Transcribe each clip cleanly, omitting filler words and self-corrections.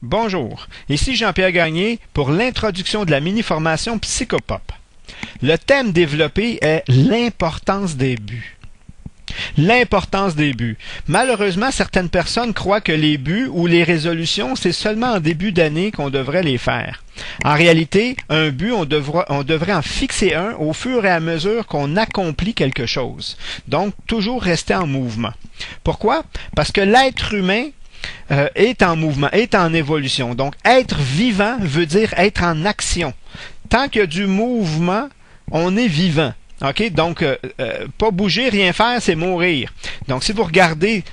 Bonjour, ici Jean-Pierre Gagné pour l'introduction de la mini-formation Psychopop. Le thème développé est l'importance des buts. L'importance des buts. Malheureusement, certaines personnes croient que les buts ou les résolutions, c'est seulement en début d'année qu'on devrait les faire. En réalité, un but, on devrait en fixer un au fur et à mesure qu'on accomplit quelque chose. Donc, toujours rester en mouvement. Pourquoi? Parce que l'être humain est en mouvement, est en évolution. Donc, être vivant veut dire être en action. Tant qu'il y a du mouvement, on est vivant. OK? Donc, pas bouger, rien faire, c'est mourir. Donc, si vous regardez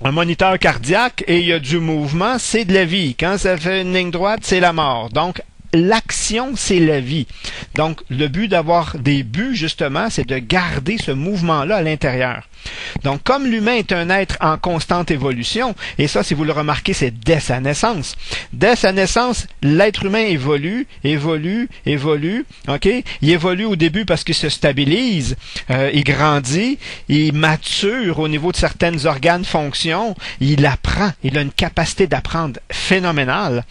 un moniteur cardiaque et il y a du mouvement, c'est de la vie. Quand ça fait une ligne droite, c'est la mort. Donc, l'action, c'est la vie. Donc, le but d'avoir des buts, justement, c'est de garder ce mouvement-là à l'intérieur. Donc, comme l'humain est un être en constante évolution, et ça, si vous le remarquez, c'est dès sa naissance. Dès sa naissance, l'être humain évolue, OK? Il évolue au début parce qu'il se stabilise, il grandit, il mature au niveau de certaines organes, fonctions, il apprend, il a une capacité d'apprendre phénoménale.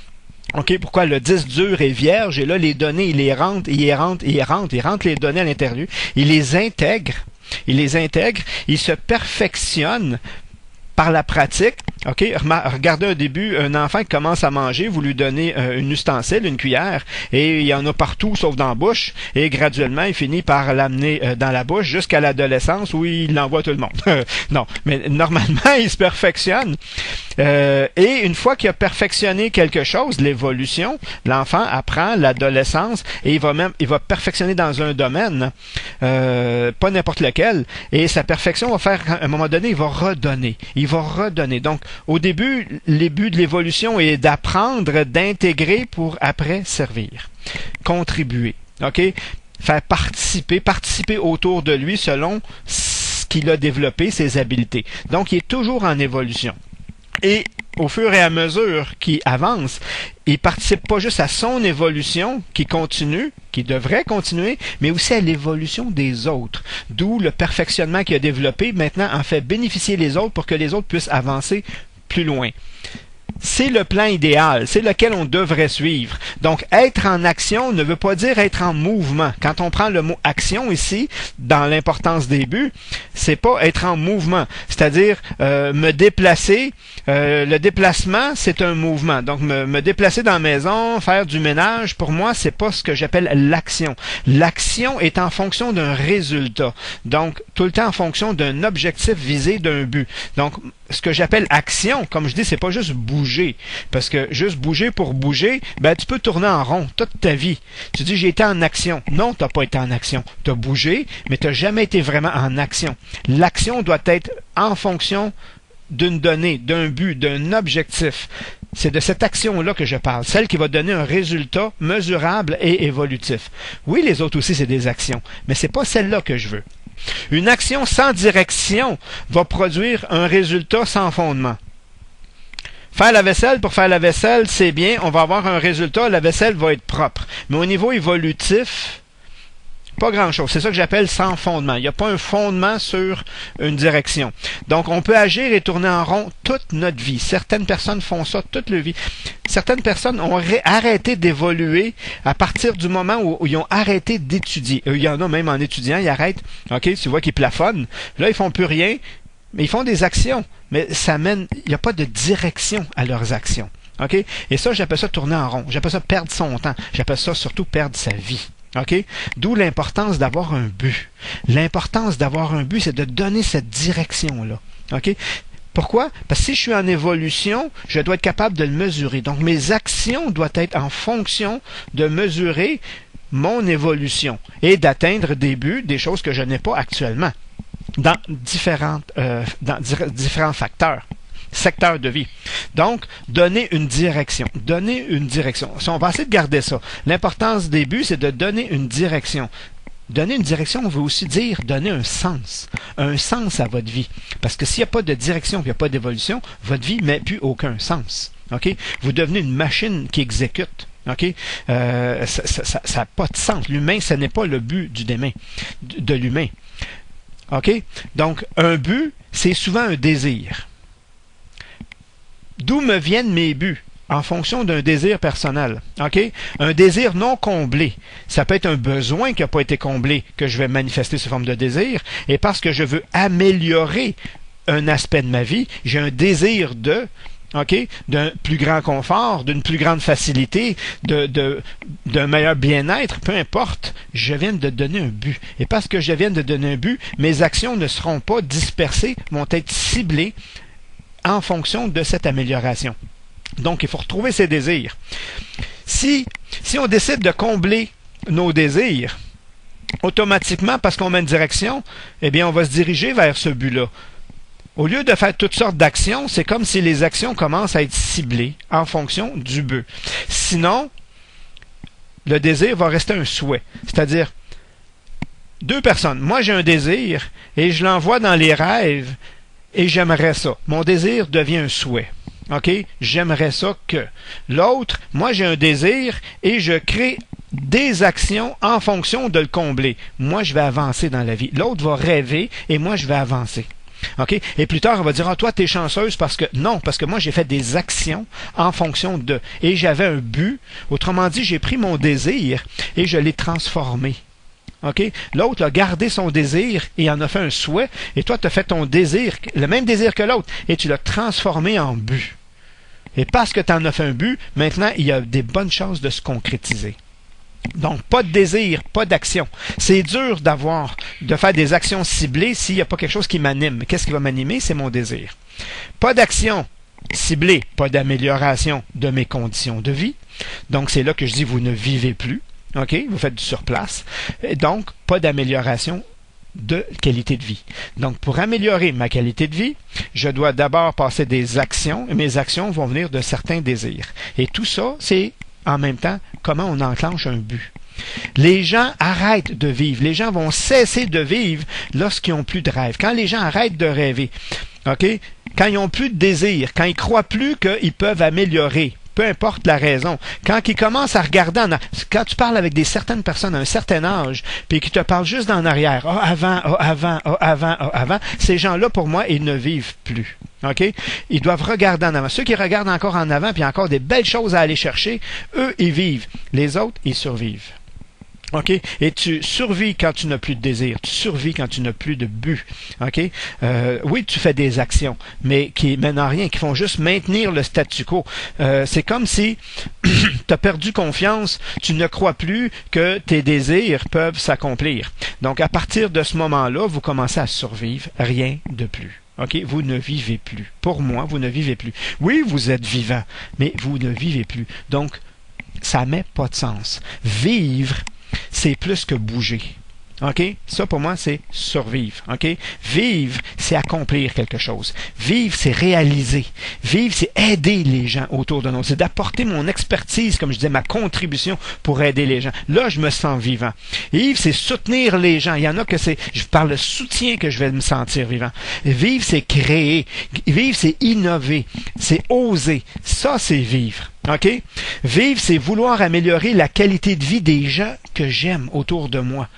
OK, pourquoi le disque dur est vierge et là, les données, il rentre les données à l'intérieur, il les intègre, il se perfectionne par la pratique. OK, regardez au début un enfant qui commence à manger, vous lui donnez une ustensile, une cuillère, et il y en a partout sauf dans la bouche, et graduellement il finit par l'amener dans la bouche jusqu'à l'adolescence où il l'envoie à tout le monde. Non, mais normalement il se perfectionne. Et une fois qu'il a perfectionné quelque chose, l'évolution, l'enfant apprend l'adolescence et il va perfectionner dans un domaine, pas n'importe lequel, et sa perfection va faire, à un moment donné, il va redonner. Donc, au début, les buts de l'évolution est d'apprendre, d'intégrer pour après servir, contribuer, OK? Faire participer autour de lui selon ce qu'il a développé, ses habiletés. Donc, il est toujours en évolution. Et au fur et à mesure qu'il avance, il participe pas juste à son évolution qui continue, qui devrait continuer, mais aussi à l'évolution des autres. D'où le perfectionnement qu'il a développé maintenant en fait bénéficier les autres pour que les autres puissent avancer plus loin. C'est le plan idéal, c'est lequel on devrait suivre. Donc, être en action ne veut pas dire être en mouvement. Quand on prend le mot action ici, dans l'importance des buts, c'est pas être en mouvement. C'est-à-dire, me déplacer, le déplacement, c'est un mouvement. Donc, me déplacer dans la maison, faire du ménage, pour moi, c'est pas ce que j'appelle l'action. L'action est en fonction d'un résultat. Donc, tout le temps en fonction d'un objectif visé, d'un but. Donc, ce que j'appelle action, comme je dis, c'est pas juste bouger. Parce que juste bouger pour bouger, ben tu peux tourner en rond toute ta vie. Tu dis j'ai été en action. Non, t'as pas été en action. T'as bougé, mais t'as jamais été vraiment en action. L'action doit être en fonction d'une donnée, d'un but, d'un objectif. C'est de cette action-là que je parle, celle qui va donner un résultat mesurable et évolutif. Oui, les autres aussi, c'est des actions, mais c'est pas celle-là que je veux. Une action sans direction va produire un résultat sans fondement. Faire la vaisselle pour faire la vaisselle, c'est bien, on va avoir un résultat, la vaisselle va être propre. Mais au niveau évolutif, pas grand-chose. C'est ça que j'appelle sans fondement. Il n'y a pas un fondement sur une direction. Donc, on peut agir et tourner en rond toute notre vie. Certaines personnes font ça toute leur vie. Certaines personnes ont arrêté d'évoluer à partir du moment où ils ont arrêté d'étudier. Il y en a même en étudiant, ils arrêtent. OK, tu vois qu'ils plafonnent. Là, ils font plus rien, mais ils font des actions. Mais ça mène, il n'y a pas de direction à leurs actions. OK? Et ça, j'appelle ça tourner en rond. J'appelle ça perdre son temps. J'appelle ça surtout perdre sa vie. OK? D'où l'importance d'avoir un but. L'importance d'avoir un but, c'est de donner cette direction-là. OK? Pourquoi? Parce que si je suis en évolution, je dois être capable de le mesurer. Donc, mes actions doivent être en fonction de mesurer mon évolution et d'atteindre des buts, des choses que je n'ai pas actuellement dans différents secteurs de vie. Donc, donner une direction. Donner une direction. Si on va essayer de garder ça. L'importance des buts, c'est de donner une direction. Donner une direction, on veut aussi dire donner un sens à votre vie. Parce que s'il n'y a pas de direction, il n'y a pas d'évolution, votre vie n'a plus aucun sens. OK? Vous devenez une machine qui exécute. OK? Ça n'a pas de sens. L'humain, ce n'est pas le but de l'humain. OK? Donc, un but, c'est souvent un désir. D'où me viennent mes buts? en fonction d'un désir personnel. OK? Un désir non comblé. Ça peut être un besoin qui n'a pas été comblé que je vais manifester sous forme de désir. Et parce que je veux améliorer un aspect de ma vie, j'ai un désir d'un plus grand confort, d'une plus grande facilité, d'un meilleur bien-être, peu importe, je viens de donner un but. Et parce que je viens de donner un but, mes actions ne seront pas dispersées, vont être ciblées en fonction de cette amélioration. Donc, il faut retrouver ses désirs. Si on décide de combler nos désirs, automatiquement, parce qu'on met une direction, eh bien, on va se diriger vers ce but-là. Au lieu de faire toutes sortes d'actions, c'est comme si les actions commencent à être ciblées en fonction du but. Sinon, le désir va rester un souhait. C'est-à-dire, deux personnes. Moi, j'ai un désir et je l'envoie dans les rêves et j'aimerais ça. Mon désir devient un souhait. OK? J'aimerais ça que. L'autre, moi, j'ai un désir et je crée des actions en fonction de le combler. Moi, je vais avancer dans la vie. L'autre va rêver et moi, je vais avancer. OK? Et plus tard, on va dire, ah, toi, t'es chanceuse parce que, non, parce que moi, j'ai fait des actions en fonction de, et j'avais un but. Autrement dit, j'ai pris mon désir et je l'ai transformé. OK? L'autre a gardé son désir et en a fait un souhait, et toi, tu as fait ton désir, le même désir que l'autre, et tu l'as transformé en but. Et parce que tu en as fait un but, maintenant, il y a des bonnes chances de se concrétiser. Donc, pas de désir, pas d'action. C'est dur de faire des actions ciblées s'il n'y a pas quelque chose qui m'anime. Qu'est-ce qui va m'animer? C'est mon désir. Pas d'action ciblée, pas d'amélioration de mes conditions de vie. Donc, c'est là que je dis, vous ne vivez plus. OK? Vous faites du surplace. Et donc, pas d'amélioration de qualité de vie. Donc, pour améliorer ma qualité de vie, je dois d'abord passer des actions, et mes actions vont venir de certains désirs. Et tout ça, c'est en même temps comment on enclenche un but. Les gens arrêtent de vivre. Les gens vont cesser de vivre lorsqu'ils n'ont plus de rêve. Quand les gens arrêtent de rêver, OK? Quand ils n'ont plus de désir, quand ils ne croient plus qu'ils peuvent améliorer, peu importe la raison. Quand ils commencent à regarder quand tu parles avec certaines personnes à un certain âge, puis qui te parlent juste en arrière, avant, ces gens-là, pour moi, ils ne vivent plus. OK? Ils doivent regarder en avant. Ceux qui regardent encore en avant, puis il y a encore des belles choses à aller chercher, eux, ils vivent. Les autres, ils survivent. OK? Et tu survis quand tu n'as plus de désir. Tu survis quand tu n'as plus de but. OK? Oui, tu fais des actions, mais qui mènent à rien, qui font juste maintenir le statu quo. C'est comme si tu as perdu confiance, tu ne crois plus que tes désirs peuvent s'accomplir. Donc, à partir de ce moment-là, vous commencez à survivre. Rien de plus. OK? Vous ne vivez plus. Pour moi, vous ne vivez plus. Oui, vous êtes vivant, mais vous ne vivez plus. Donc, ça n'a pas de sens. Vivre, c'est plus que bouger. OK? Ça, pour moi, c'est survivre. OK? Vivre, c'est accomplir quelque chose. Vivre, c'est réaliser. Vivre, c'est aider les gens autour de nous. C'est d'apporter mon expertise, comme je disais, ma contribution pour aider les gens. Là, je me sens vivant. Vivre, c'est soutenir les gens. Il y en a que je parle de soutien que je vais me sentir vivant. Vivre, c'est créer. Vivre, c'est innover. C'est oser. Ça, c'est vivre. OK? Vivre, c'est vouloir améliorer la qualité de vie des gens que j'aime autour de moi.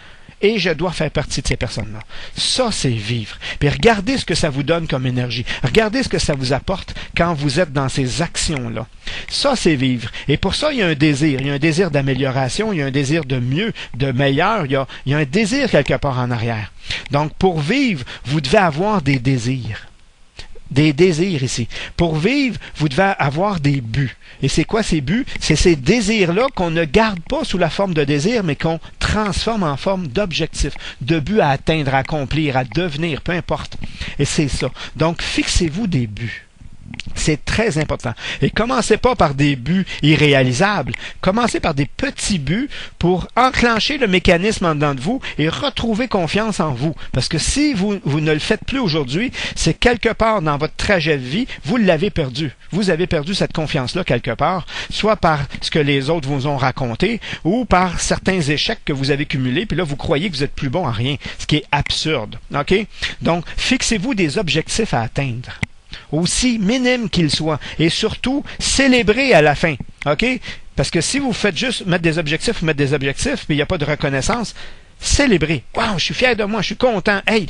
Et je dois faire partie de ces personnes-là. Ça, c'est vivre. Puis regardez ce que ça vous donne comme énergie. Regardez ce que ça vous apporte quand vous êtes dans ces actions-là. Ça, c'est vivre. Et pour ça, il y a un désir. Il y a un désir d'amélioration, il y a un désir de mieux, de meilleur. Il y a un désir quelque part en arrière. Donc, pour vivre, vous devez avoir des désirs. Des désirs ici. Pour vivre, vous devez avoir des buts. Et c'est quoi ces buts? C'est ces désirs-là qu'on ne garde pas sous la forme de désir, mais qu'on transforme en forme d'objectifs, de buts à atteindre, à accomplir, à devenir, peu importe. Et c'est ça. Donc, fixez-vous des buts. C'est très important. Et commencez pas par des buts irréalisables. Commencez par des petits buts pour enclencher le mécanisme en dedans de vous et retrouver confiance en vous. Parce que si vous ne le faites plus aujourd'hui, c'est quelque part dans votre trajet de vie, vous l'avez perdu. Vous avez perdu cette confiance-là quelque part, soit par ce que les autres vous ont raconté ou par certains échecs que vous avez cumulés, puis là, vous croyez que vous êtes plus bon à rien, ce qui est absurde. OK? Donc, fixez-vous des objectifs à atteindre, aussi minimes qu'ils soient, et surtout, célébrez à la fin. OK? Parce que si vous faites juste mettre des objectifs, puis il n'y a pas de reconnaissance, célébrez. Wow, je suis fier de moi, je suis content. Hey,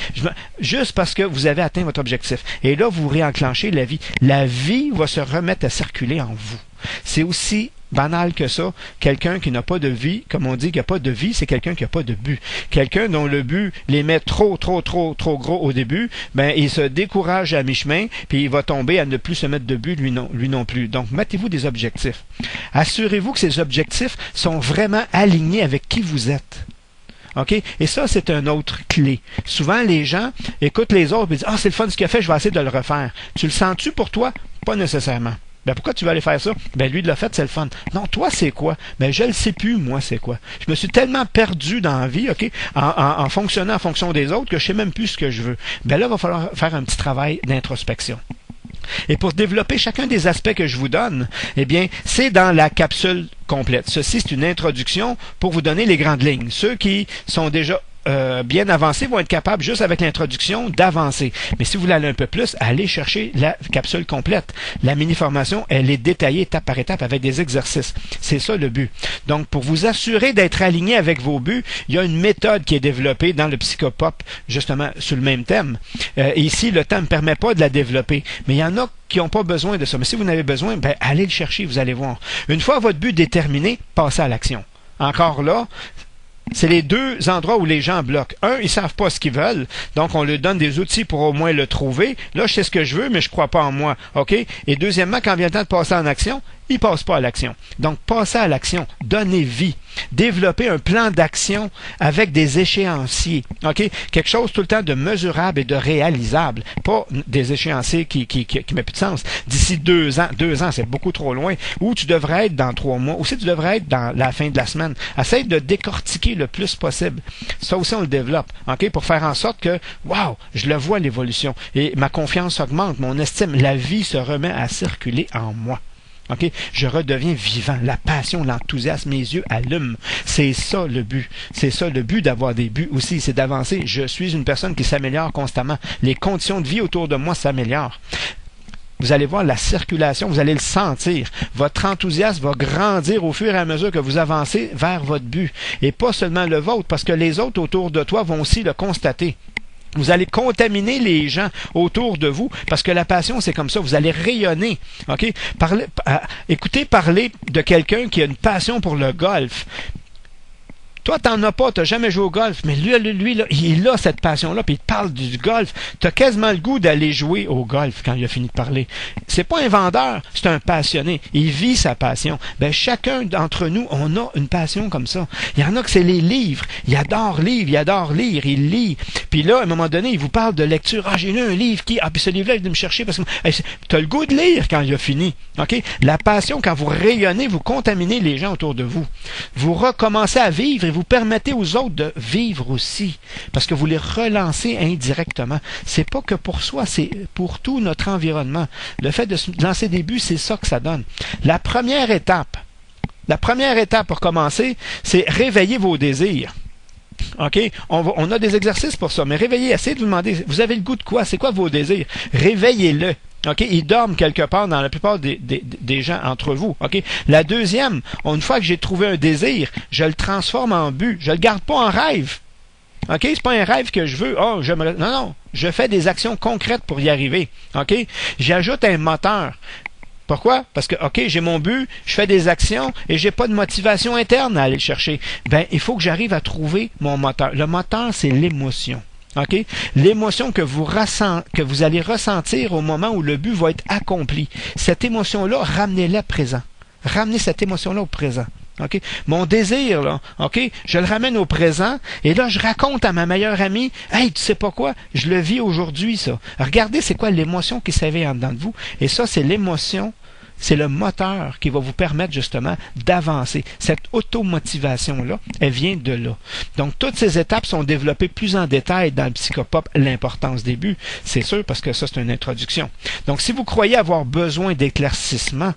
juste parce que vous avez atteint votre objectif. Et là, vous réenclenchez la vie. La vie va se remettre à circuler en vous. C'est aussi banal que ça. Quelqu'un qui n'a pas de vie, comme on dit qu'il n'y a pas de vie, c'est quelqu'un qui n'a pas de but. Quelqu'un dont le but les met trop gros au début, ben il se décourage à mi-chemin, puis il va tomber à ne plus se mettre de but lui non plus. Donc, mettez-vous des objectifs. Assurez-vous que ces objectifs sont vraiment alignés avec qui vous êtes. OK? Et ça, c'est une autre clé. Souvent, les gens écoutent les autres et disent « Ah, c'est le fun ce qu'il a fait, je vais essayer de le refaire. » Tu le sens-tu pour toi? Pas nécessairement. Ben pourquoi tu vas aller faire ça? Ben lui de l'a fait, c'est le fun. Non, toi, c'est quoi? Ben je le sais plus, moi, c'est quoi. Je me suis tellement perdu dans la vie, OK, en fonctionnant en fonction des autres que je sais même plus ce que je veux. Ben là, il va falloir faire un petit travail d'introspection. Et pour développer chacun des aspects que je vous donne, eh bien, c'est dans la capsule complète. Ceci, c'est une introduction pour vous donner les grandes lignes. Ceux qui sont déjà bien avancés vont être capables, juste avec l'introduction, d'avancer. Mais si vous voulez aller un peu plus, allez chercher la capsule complète. La mini-formation, elle est détaillée étape par étape avec des exercices. C'est ça le but. Donc, pour vous assurer d'être aligné avec vos buts, il y a une méthode qui est développée dans le Psychopop, justement, sur le même thème. Ici, le temps ne me permet pas de la développer. Mais il y en a qui n'ont pas besoin de ça. Mais si vous en avez besoin, ben, allez le chercher, vous allez voir. Une fois votre but déterminé, passez à l'action. Encore là, c'est les deux endroits où les gens bloquent. Un, ils savent pas ce qu'ils veulent, donc on leur donne des outils pour au moins le trouver. Là, je sais ce que je veux, mais je crois pas en moi. OK? Et deuxièmement, quand vient le temps de passer en action, ils passent pas à l'action. Donc, passez à l'action. Donnez vie. Développez un plan d'action avec des échéanciers. OK? Quelque chose tout le temps de mesurable et de réalisable. Pas des échéanciers qui met plus de sens. D'ici 2 ans. 2 ans, c'est beaucoup trop loin. Ou tu devrais être dans 3 mois. Ou si tu devrais être dans la fin de la semaine. Essaye de décortiquer le plus possible. Ça aussi, on le développe. OK? Pour faire en sorte que, wow, je le vois l'évolution. Et ma confiance augmente, mon estime, la vie se remet à circuler en moi. OK? Je redeviens vivant. La passion, l'enthousiasme, mes yeux allument. C'est ça le but. C'est ça le but d'avoir des buts aussi, c'est d'avancer. Je suis une personne qui s'améliore constamment. Les conditions de vie autour de moi s'améliorent. Vous allez voir la circulation, vous allez le sentir. Votre enthousiasme va grandir au fur et à mesure que vous avancez vers votre but. Et pas seulement le vôtre, parce que les autres autour de toi vont aussi le constater. Vous allez contaminer les gens autour de vous parce que la passion, c'est comme ça. Vous allez rayonner. OK? Écoutez parler de quelqu'un qui a une passion pour le golf. Toi, t'en as pas, t'as jamais joué au golf, mais lui là, il a cette passion-là, puis il parle du golf. T'as quasiment le goût d'aller jouer au golf quand il a fini de parler. C'est pas un vendeur, c'est un passionné. Il vit sa passion. Ben, chacun d'entre nous, on a une passion comme ça. Il y en a que c'est les livres. Il adore lire, il lit. Puis là, à un moment donné, il vous parle de lecture. Ah, j'ai lu un livre qui... Ah, puis ce livre-là, il vient me chercher parce que... T'as le goût de lire quand il a fini. OK? La passion, quand vous rayonnez, vous contaminez les gens autour de vous. Vous recommencez à vivre et vous permettez aux autres de vivre aussi, parce que vous les relancez indirectement. C'est pas que pour soi, c'est pour tout notre environnement. Le fait de se lancer des buts, c'est ça que ça donne. La première étape pour commencer, c'est réveiller vos désirs. OK? On a des exercices pour ça, mais réveillez, essayez de vous demander, vous avez le goût de quoi? C'est quoi vos désirs? Réveillez-le. OK? Ils dorment quelque part dans la plupart des gens entre vous. OK? La deuxième, une fois que j'ai trouvé un désir, je le transforme en but. Je le garde pas en rêve. OK? C'est pas un rêve que je veux. Oh, j'aimerais. Non. Je fais des actions concrètes pour y arriver. OK? J'ajoute un moteur. Pourquoi? Parce que, OK, j'ai mon but, je fais des actions et j'ai pas de motivation interne à aller le chercher. Ben, il faut que j'arrive à trouver mon moteur. Le moteur, c'est l'émotion. OK? L'émotion que vous allez ressentir au moment où le but va être accompli. Cette émotion-là, ramenez-la présent. Ramenez cette émotion-là au présent. OK? Mon désir, là, OK? Je le ramène au présent et là, je raconte à ma meilleure amie, hey, tu sais pas quoi? Je le vis aujourd'hui, ça. Regardez, c'est quoi l'émotion qui s'éveille en dedans de vous. Et ça, c'est l'émotion. C'est le moteur qui va vous permettre justement d'avancer. Cette automotivation-là, elle vient de là. Donc, toutes ces étapes sont développées plus en détail dans le Psychopop, l'importance des buts. C'est sûr, parce que ça, c'est une introduction. Donc, si vous croyez avoir besoin d'éclaircissement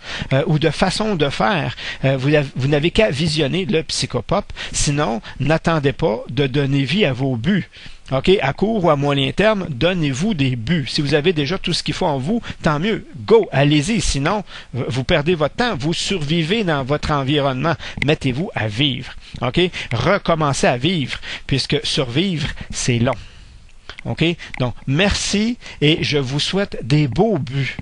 ou de façon de faire, vous n'avez qu'à visionner le Psychopop. Sinon, n'attendez pas de donner vie à vos buts. OK, à court ou à moyen terme, donnez-vous des buts. Si vous avez déjà tout ce qu'il faut en vous, tant mieux. Go, allez-y. Sinon, vous perdez votre temps. Vous survivez dans votre environnement. Mettez-vous à vivre. OK? Recommencez à vivre, puisque survivre, c'est long. OK? Donc, merci et je vous souhaite des beaux buts.